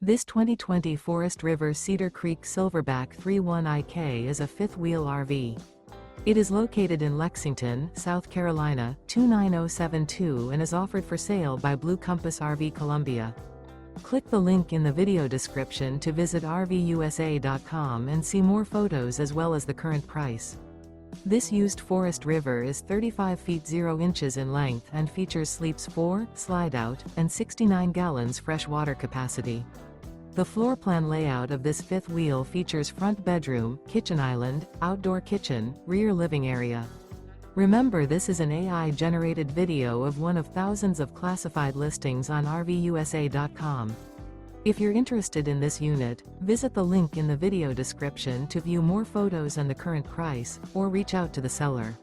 This 2020 Forest River Cedar Creek Silverback 31IK is a fifth-wheel RV. It is located in Lexington, South Carolina, 29072 and is offered for sale by Blue Compass RV Columbia. Click the link in the video description to visit RVUSA.com and see more photos as well as the current price. This used Forest River is 35 feet 0 inches in length and features sleeps 4, slide-out, and 69 gallons fresh water capacity. The floor plan layout of this fifth wheel features front bedroom, kitchen island, outdoor kitchen, rear living area. Remember, this is an AI-generated video of one of thousands of classified listings on RVUSA.com. If you're interested in this unit, visit the link in the video description to view more photos and the current price, or reach out to the seller.